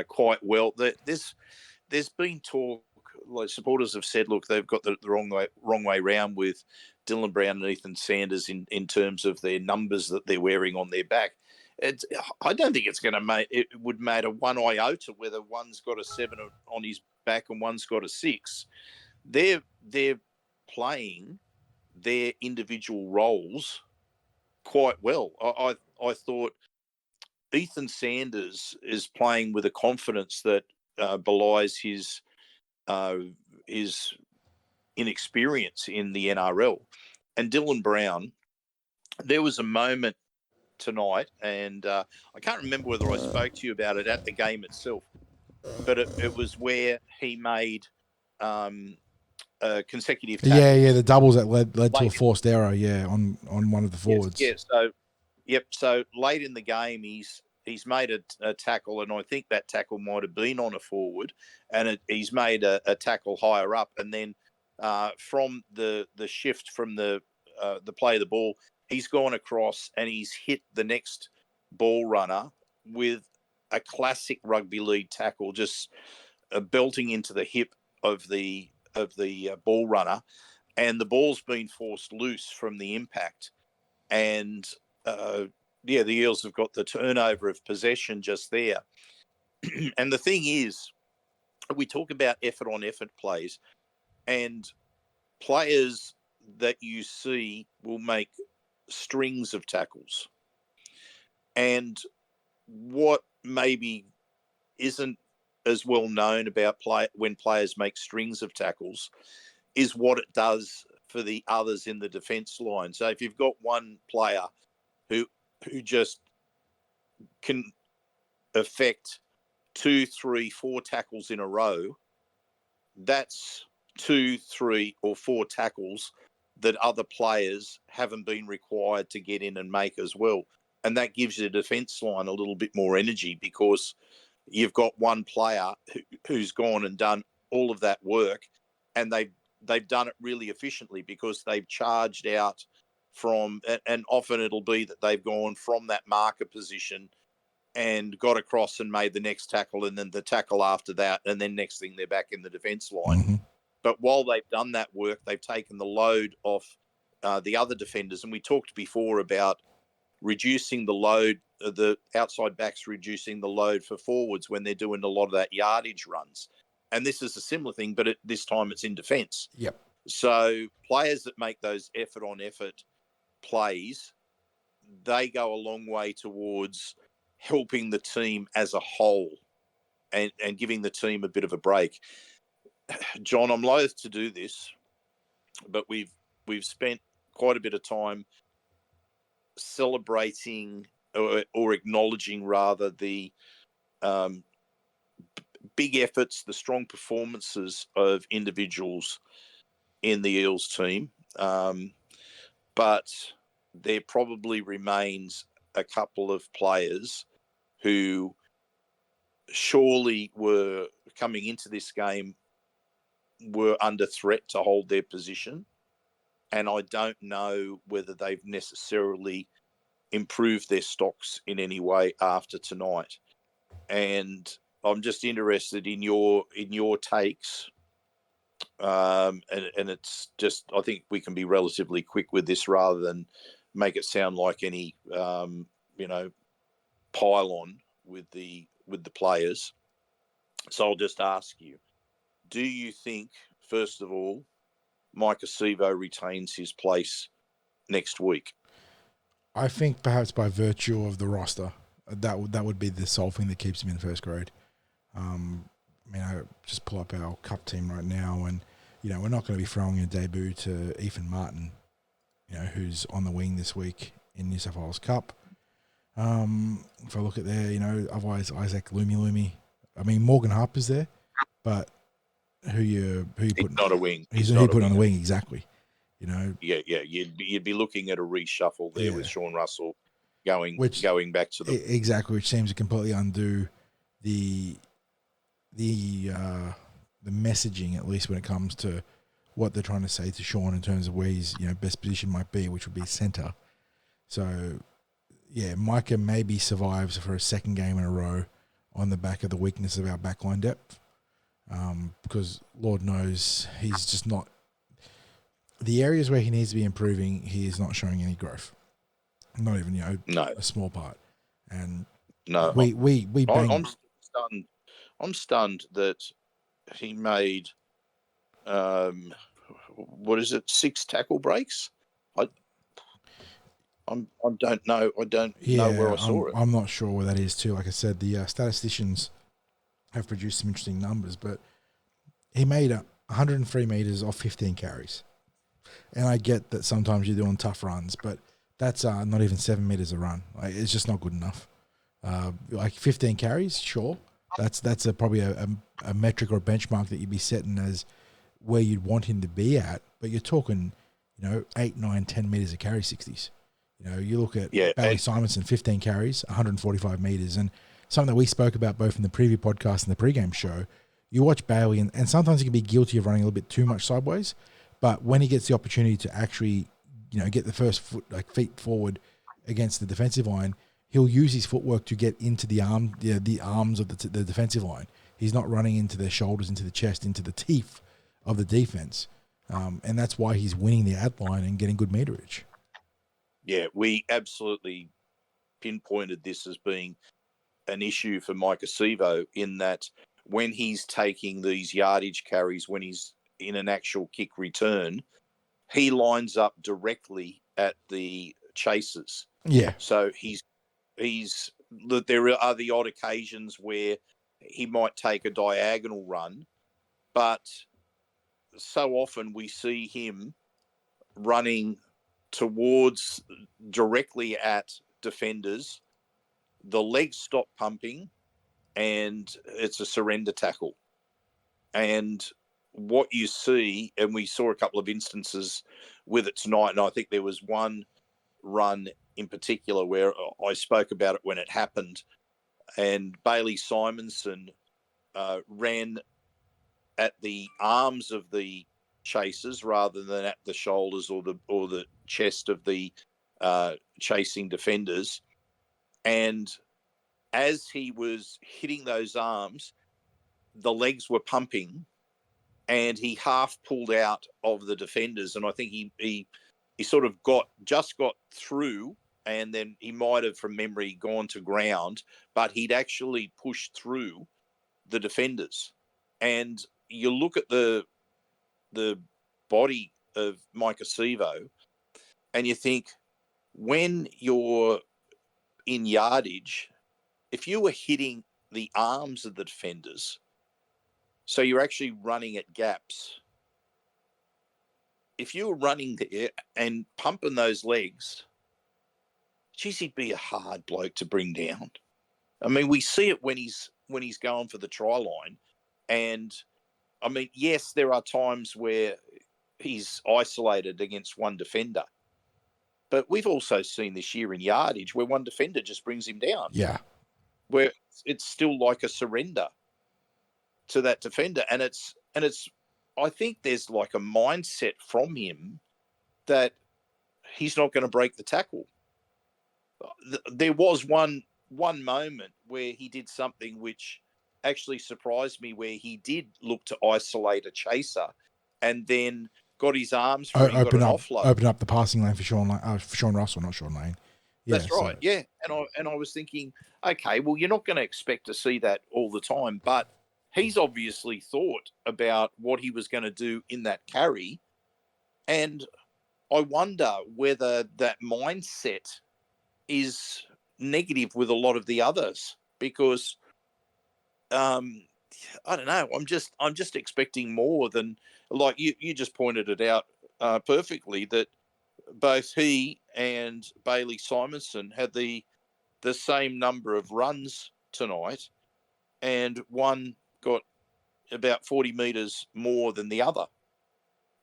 quite well. There's been talk, like supporters have said, look, they've got the wrong way round with Dylan Brown and Ethan Sanders in terms of their numbers that they're wearing on their back. I don't think it would matter one iota whether one's got a 7 on his back and one's got a 6. They're playing their individual roles quite well. I thought Ethan Sanders is playing with a confidence that belies his inexperience in the NRL. And Dylan Brown, there was a moment tonight, and I can't remember whether I spoke to you about it at the game itself, but it was where he made consecutive tackles. Yeah, the doubles that led to a forced error, on one of the forwards. Yes. So late in the game, he's made a tackle, and I think that tackle might have been on a forward, and he's made a tackle higher up, and then from the shift from the play of the ball, he's gone across and he's hit the next ball runner with a classic rugby league tackle, just belting into the hip of the ball runner, and the ball's been forced loose from the impact, and the Eels have got the turnover of possession just there. And the thing is, we talk about effort on effort plays, and players that you see will make strings of tackles. And what maybe isn't as well known about when players make strings of tackles is what it does for the others in the defence line. So if you've got one player who just can affect 2, 3, 4 tackles in a row, that's 2, 3, or 4 tackles that other players haven't been required to get in and make as well. And that gives the defence line a little bit more energy, because you've got one player who's gone and done all of that work, and they've done it really efficiently because they've charged out from, and often it'll be that they've gone from that marker position and got across and made the next tackle, and then the tackle after that, and then next thing they're back in the defence line. But while they've done that work, they've taken the load off the other defenders. And we talked before about reducing the load, the outside backs reducing the load for forwards when they're doing a lot of that yardage runs. And this is a similar thing, but this time it's in defence. Yep. So players that make those effort plays, they go a long way towards helping the team as a whole and giving the team a bit of a break. John, I'm loath to do this, but we've spent quite a bit of time celebrating or acknowledging rather the big efforts, the strong performances of individuals in the Eels team. But there probably remains a couple of players who surely were coming into this game were under threat to hold their position. And I don't know whether they've necessarily improved their stocks in any way after tonight. And I'm just interested in your takes. And it's just, I think we can be relatively quick with this rather than make it sound like any, pile on with the players. So I'll just ask you, do you think, first of all, Mike Acevo retains his place next week? I think perhaps by virtue of the roster, that would be the sole thing that keeps him in first grade. I just pull up our cup team right now, and we're not going to be throwing a debut to Ethan Martin, who's on the wing this week in New South Wales Cup. If I look at there, otherwise Isaac Lumi. I mean, Morgan Harper's there, but who you putting? Not a wing. Who you putting on the wing exactly? Yeah. You'd be looking at a reshuffle there with Sean Russell going back to the exactly, which seems to completely undo the messaging, at least when it comes to what they're trying to say to Sean in terms of where his best position might be, which would be centre. So yeah, Micah maybe survives for a second game in a row on the back of the weakness of our backline depth, because Lord knows he's just not. The areas where he needs to be improving, he is not showing any growth. Not even a small part. And we bang. I'm stunned that he made 6 tackle breaks. I don't know. I don't know where I saw it. I'm not sure where that is too. Like I said, the statisticians have produced some interesting numbers, but he made 103 meters off 15 carries. And I get that sometimes you're doing tough runs, but that's not even 7 meters a run. Like, it's just not good enough. 15 carries, sure. That's probably a metric or a benchmark that you'd be setting as where you'd want him to be at. But you're talking, 8, 9, 10 meters a carry 60s. You look at Bailey Simonson, 15 carries, 145 meters. And something that we spoke about both in the preview podcast and the pregame show, you watch Bailey, and sometimes he can be guilty of running a little bit too much sideways. But when he gets the opportunity to actually, get the first feet forward against the defensive line, he'll use his footwork to get into the arms of the defensive line. He's not running into their shoulders, into the chest, into the teeth of the defense. And that's why he's winning the ad line and getting good meterage. Yeah, we absolutely pinpointed this as being an issue for Mike Acevo in that when he's taking these yardage carries, when he's in an actual kick return, he lines up directly at the chasers. Yeah. So there are the odd occasions where he might take a diagonal run, but so often we see him running towards directly at defenders. The legs stop pumping and it's a surrender tackle. And what you see, and we saw a couple of instances with it tonight, and I think there was one run in particular where I spoke about it when it happened, and Bailey Simonson ran at the arms of the chasers rather than at the shoulders or the chest of the chasing defenders. And as he was hitting those arms, the legs were pumping, and he half pulled out of the defenders. And I think he sort of got through and then he might have, from memory, gone to ground, but he'd actually pushed through the defenders. And you look at the body of Micah Sevo, and you think, when you're in yardage, if you were hitting the arms of the defenders, so you're actually running at gaps, if you were running there and pumping those legs, geez, he'd be a hard bloke to bring down. I mean, we see it when he's going for the try line. And, I mean, yes, there are times where he's isolated against one defender. But we've also seen this year in yardage where one defender just brings him down. Yeah. Where it's still like a surrender to that defender. And it's I think there's like a mindset from him that he's not going to break the tackle. There was one moment where he did something which actually surprised me, where he did look to isolate a chaser and then got his arms free and got an offload. Open up the passing lane for Sean Russell, not Sean Lane. Yeah, that's right. So. Yeah, and I was thinking, okay, well, you're not going to expect to see that all the time, but he's obviously thought about what he was going to do in that carry, and I wonder whether that mindset is negative with a lot of the others, because I don't know. I'm just expecting more than, like you just pointed it out perfectly, that both he and Bailey Simonson had the same number of runs tonight, and one got about 40 metres more than the other.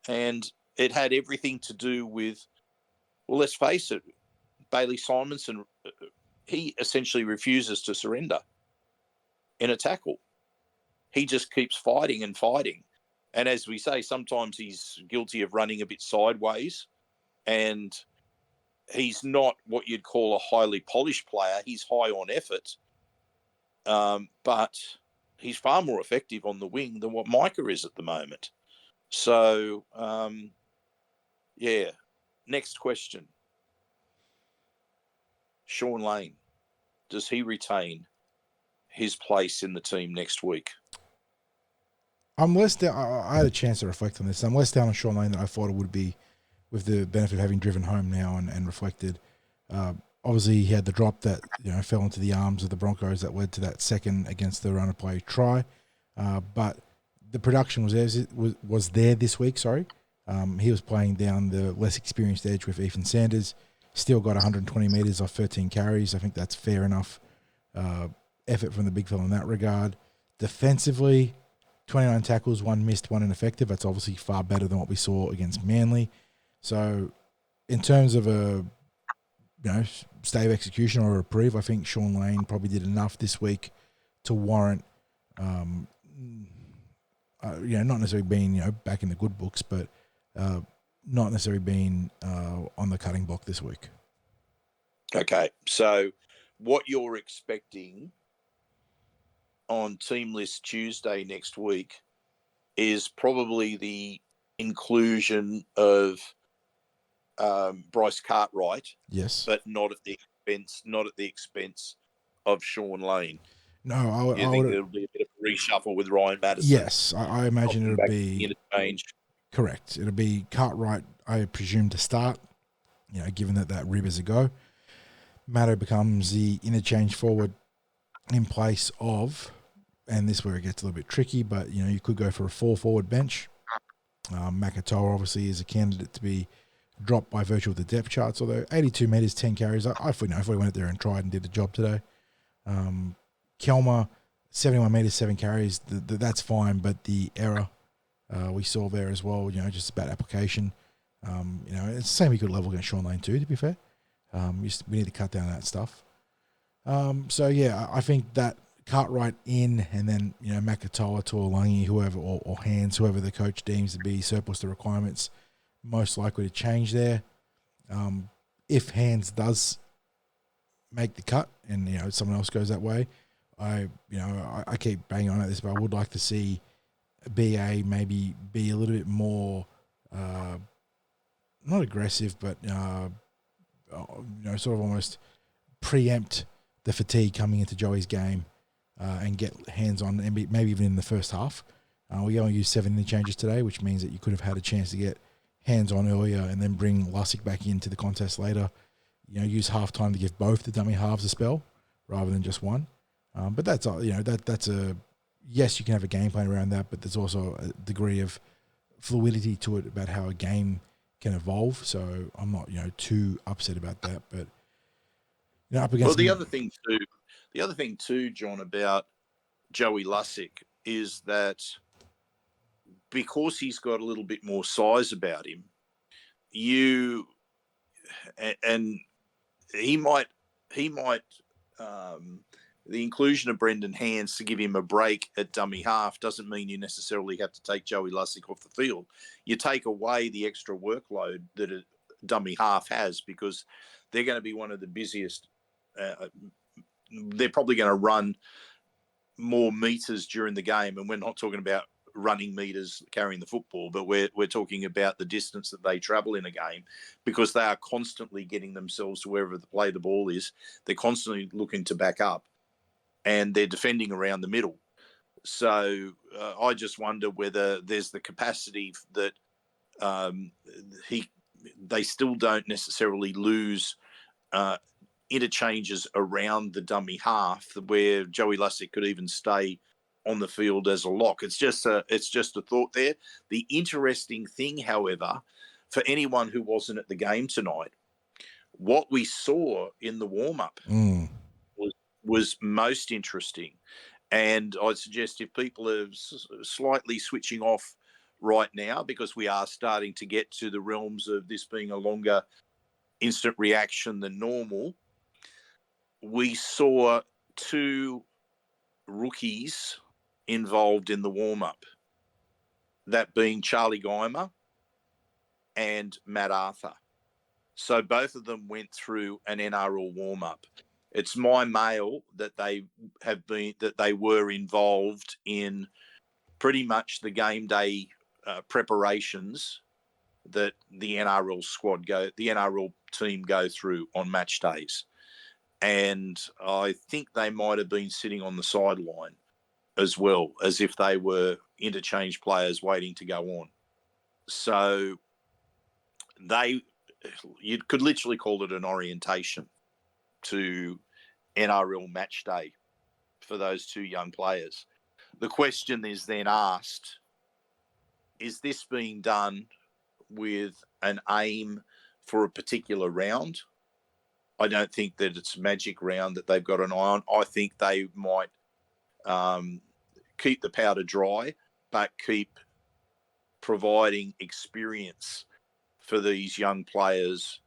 And it had everything to do with, well, let's face it, Bailey Simonson, he essentially refuses to surrender in a tackle. He just keeps fighting and fighting. And as we say, sometimes he's guilty of running a bit sideways, and he's not what you'd call a highly polished player. He's high on effort, but he's far more effective on the wing than what Micah is at the moment. So, yeah. Next question. Sean Lane, does he retain his place in the team next week? I'm less down. I had a chance to reflect on this. I'm less down on Sean Lane than I thought it would be, with the benefit of having driven home now and reflected. Obviously, he had the drop that fell into the arms of the Broncos that led to that second against the run of play try. But the production was there this week. Sorry, he was playing down the less experienced edge with Ethan Sanders. Still got 120 metres off 13 carries. I think that's fair enough effort from the big fella in that regard. Defensively, 29 tackles, 1 missed, 1 ineffective. That's obviously far better than what we saw against Manly. So, in terms of a stay of execution or a reprieve, I think Sean Lane probably did enough this week to warrant, not necessarily being back in the good books, but not necessarily being on the cutting block this week. Okay, so what you're expecting on Team List Tuesday next week is probably the inclusion of Bryce Cartwright, yes, but not at the expense of Sean Lane. No, I think it'll be a bit of a reshuffle with Ryan Madison. Yes, I imagine it'll be interchange. Correct. It'll be Cartwright, I presume, to start. Given that rib is a go, Matto becomes the interchange forward in place of, and this is where it gets a little bit tricky, but you could go for a 4-forward bench. Makatoa obviously is a candidate to be dropped by virtue of the depth charts, although 82 metres, 10 carries. If we went out there and tried and did the job today. Kelmer, 71 metres, 7 carries. That's fine, but the error we saw there as well, just about application. It's the same good level against Sean Lane too, to be fair. We need to cut down that stuff. I think that Cartwright in, and then Makatoa, Tuolangi, whoever, or Hands, whoever the coach deems to be surplus to requirements, most likely to change there. If Hands does make the cut, and someone else goes that way, I keep banging on at this, but I would like to see BA maybe be a little bit more, not aggressive, but sort of almost preempt the fatigue coming into Joey's game and get hands on, and maybe even in the first half. We only used 7 interchanges today, which means that you could have had a chance to get hands on earlier and then bring Lussick back into the contest later. Use half time to give both the dummy halves a spell rather than just one. But that's that's a yes, you can have a game plan around that, but there's also a degree of fluidity to it about how a game can evolve. So I'm not too upset about that. But up against the other thing too, John, about Joey Lussick is that because he's got a little bit more size about him, and he might the inclusion of Brendan Hands to give him a break at dummy half doesn't mean you necessarily have to take Joey Lussick off the field. You take away the extra workload that a dummy half has, because they're going to be one of the busiest. They're probably going to run more meters during the game, and we're not talking about running meters carrying the football, but we're talking about the distance that they travel in a game, because they are constantly getting themselves to wherever the play the ball is. They're constantly looking to back up, and they're defending around the middle. So I just wonder whether there's the capacity that they still don't necessarily lose interchanges around the dummy half, where Joey Lussick could even stay on the field as a lock. It's just a thought there. The interesting thing, however, for anyone who wasn't at the game tonight, what we saw in the warm-up was most interesting. And I'd suggest if people are slightly switching off right now, because we are starting to get to the realms of this being a longer instant reaction than normal, we saw 2 rookies involved in the warm-up, that being Charlie Geimer and Matt Arthur. So both of them went through an NRL warm-up. It's my mail that they were involved in pretty much the game day preparations that the NRL team go through on match days. And I think they might have been sitting on the sideline as well, as if they were interchange players waiting to go on. So you could literally call it an orientation to NRL match day for those 2 young players. The question is then asked, is this being done with an aim for a particular round? I don't think that it's a magic round that they've got an eye on. I think they might keep the powder dry, but keep providing experience for these young players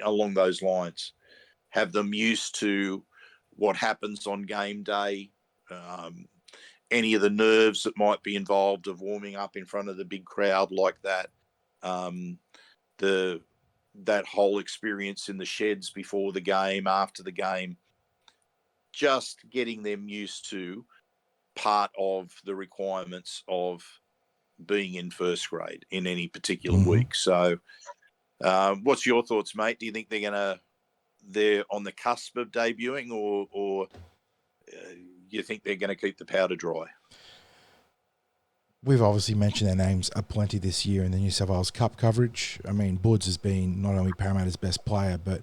along those lines. Have them used to what happens on game day, any of the nerves that might be involved of warming up in front of the big crowd like that, that whole experience in the sheds before the game, after the game, just getting them used to part of the requirements of being in first grade in any particular week. So what's your thoughts, mate? Do you think they're on the cusp of debuting, or you think they're going to keep the powder dry? We've obviously mentioned their names aplenty this year in the New South Wales Cup coverage. I mean, Budds has been not only Parramatta's best player, but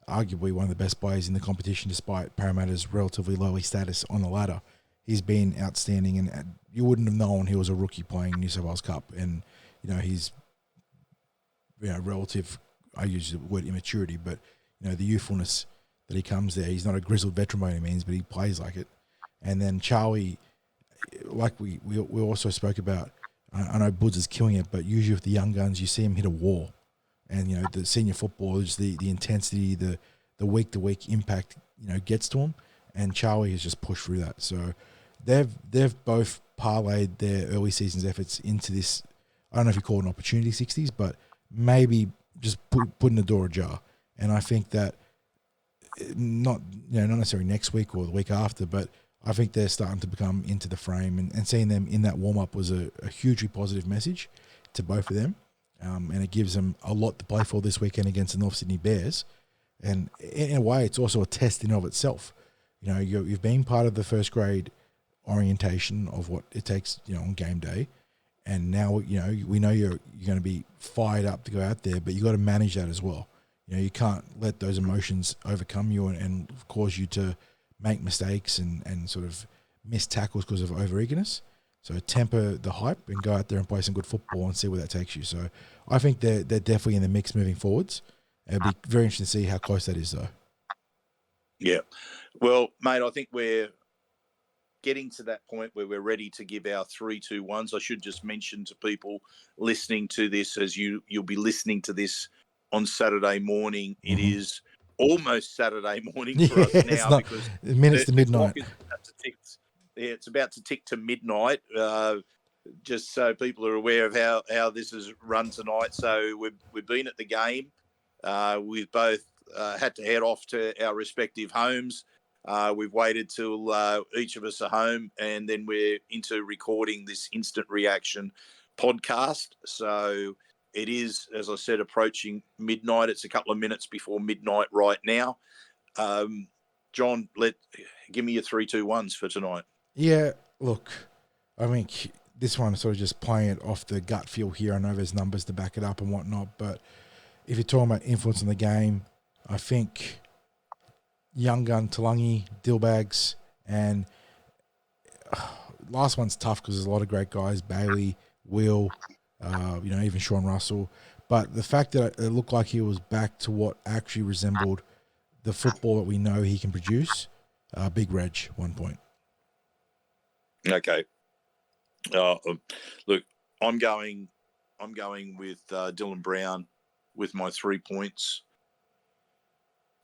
arguably one of the best players in the competition, despite Parramatta's relatively lowly status on the ladder. He's been outstanding, and you wouldn't have known he was a rookie playing New South Wales Cup. And, he's, relative, I use the word immaturity, but, the youthfulness that he comes there. He's not a grizzled veteran by any means, but he plays like it. And then Charlie, like we also spoke about, I know Budds is killing it, but usually with the young guns, you see him hit a wall. And, the senior footballers, the intensity, the week-to-week impact, gets to him. And Charlie has just pushed through that. So they've both parlayed their early season's efforts into this, I don't know if you call it an opportunity 60s, but maybe just putting the door ajar. And I think that not necessarily next week or the week after, but I think they're starting to become into the frame, and seeing them in that warm-up was a hugely positive message to both of them. And it gives them a lot to play for this weekend against the North Sydney Bears. And in a way, it's also a test in of itself. You know, you've been part of the first grade orientation of what it takes, you know, on game day. And now, you know, we know you're going to be fired up to go out there, but you got to manage that as well. You know, you can't let those emotions overcome you and cause you to make mistakes and sort of miss tackles because of overeagerness. So temper the hype and go out there and play some good football and see where that takes you. So I think they're definitely in the mix moving forwards. It'll be very interesting to see how close that is, though. Yeah. Well, mate, I think we're getting to that point where we're ready to give our 3-2-1s. I should just mention to people listening to this, as you'll be listening to this on Saturday morning, it is almost Saturday morning for us now because minutes to midnight. The clock is about to tick. Yeah, it's about to tick to midnight. Just so people are aware of how this is run tonight. So we've been at the game. We've both had to head off to our respective homes. We've waited till each of us are home, and then we're into recording this instant reaction podcast. So it is, as I said, approaching midnight. It's a couple of minutes before midnight right now. John, give me your 3-2-1s for tonight. Yeah, look, I think this one is sort of just playing it off the gut feel here. I know there's numbers to back it up and whatnot, but if you're talking about influence in the game, I think young gun Talagi, Dillbags, and last one's tough because there's a lot of great guys, Bailey, Will, you know, even Sean Russell. But the fact that it looked like he was back to what actually resembled the football that we know he can produce, Big Reg, 1 point. Okay. Look, I'm going with Dylan Brown with my 3 points.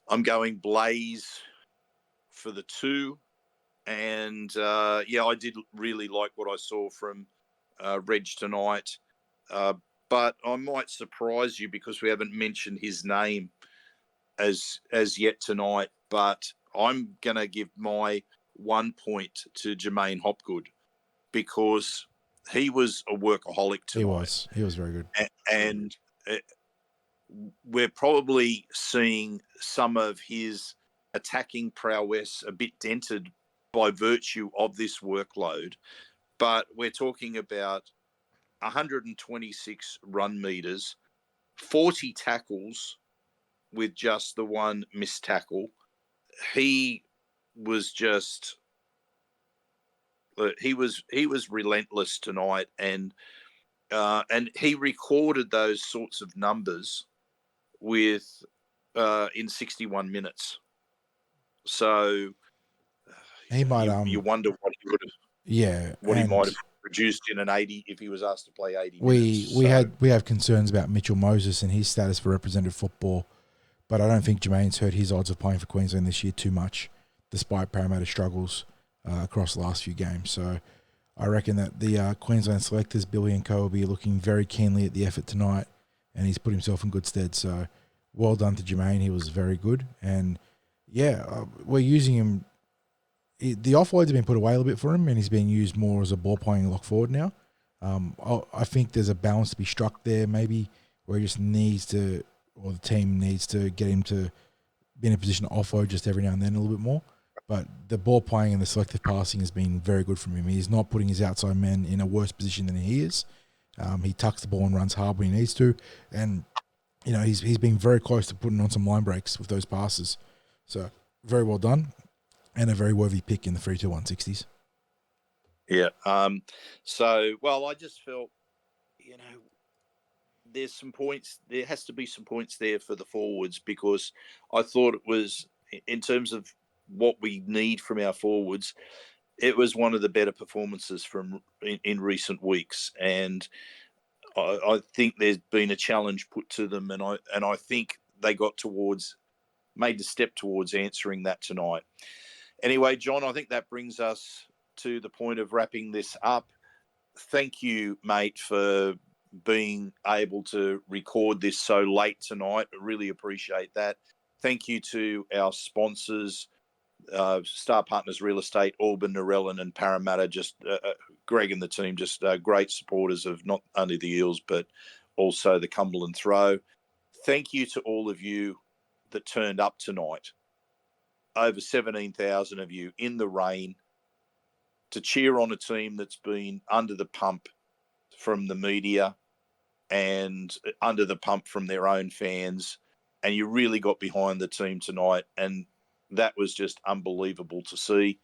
I'm going Blaize for the 2. And, I did really like what I saw from Reg tonight. But I might surprise you because we haven't mentioned his name as yet tonight. But I'm going to give my 1 point to Jermaine Hopgood because he was a workaholic tonight. He was very good. And we're probably seeing some of his attacking prowess a bit dented by virtue of this workload. But we're talking about 126 run meters, 40 tackles with just the one missed tackle. He was just he was relentless tonight, and he recorded those sorts of numbers with in 61 minutes. So he might you wonder what he would have he might have produced in an 80 if he was asked to play 80 minutes. We have concerns about Mitchell Moses and his status for representative football, but I don't think Jermaine's hurt his odds of playing for Queensland this year too much, despite Parramatta struggles across the last few games. So I reckon that the Queensland selectors, Billy and co, will be looking very keenly at the effort tonight, and he's put himself in good stead. So well done to Jermaine. He was very good. And, we're using him. The offloads have been put away a little bit for him, and he's being used more as a ball-playing lock forward now. I think there's a balance to be struck there, maybe, where he just needs to, or the team needs to get him to be in a position to offload just every now and then a little bit more. But the ball playing and the selective passing has been very good from him. He's not putting his outside men in a worse position than he is. He tucks the ball and runs hard when he needs to. And, he's been very close to putting on some line breaks with those passes. So, very well done. And a very worthy pick in the 3-2-1 60s. Yeah. I just felt, there's some points. There has to be some points there for the forwards because I thought it was, in terms of what we need from our forwards, it was one of the better performances from in recent weeks. And I think there's been a challenge put to them, and I think they made the step towards answering that tonight. Anyway, John, I think that brings us to the point of wrapping this up. Thank you, mate, for being able to record this so late tonight. I really appreciate that. Thank you to our sponsors, Star Partners Real Estate, Auburn, Narellan and Parramatta, just Greg and the team, just great supporters of not only the Eels, but also the Cumberland Throw. Thank you to all of you that turned up tonight. Over 17,000 of you in the rain to cheer on a team that's been under the pump from the media and under the pump from their own fans. And you really got behind the team tonight. And that was just unbelievable to see.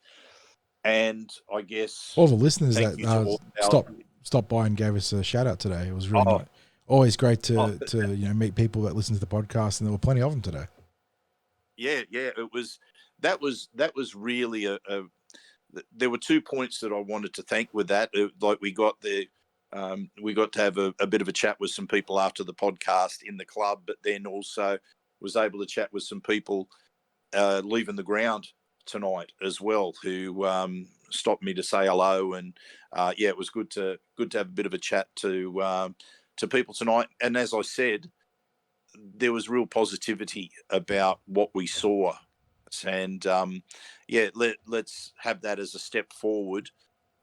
And I guess All the listeners thank that you to all our- stopped by and gave us a shout out today. It was really nice. Always great to meet people that listen to the podcast, and there were plenty of them today. Yeah, that was really there were 2 points that I wanted to thank with that. Like we got to have a bit of a chat with some people after the podcast in the club, but then also was able to chat with some people leaving the ground tonight as well, who stopped me to say hello, and it was good to have a bit of a chat to people tonight. And as I said, there was real positivity about what we saw, and let's have that as a step forward,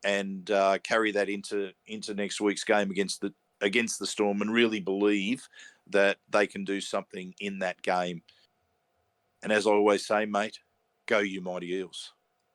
and carry that into next week's game against the Storm, and really believe that they can do something in that game. And as I always say, mate, go you mighty Eels.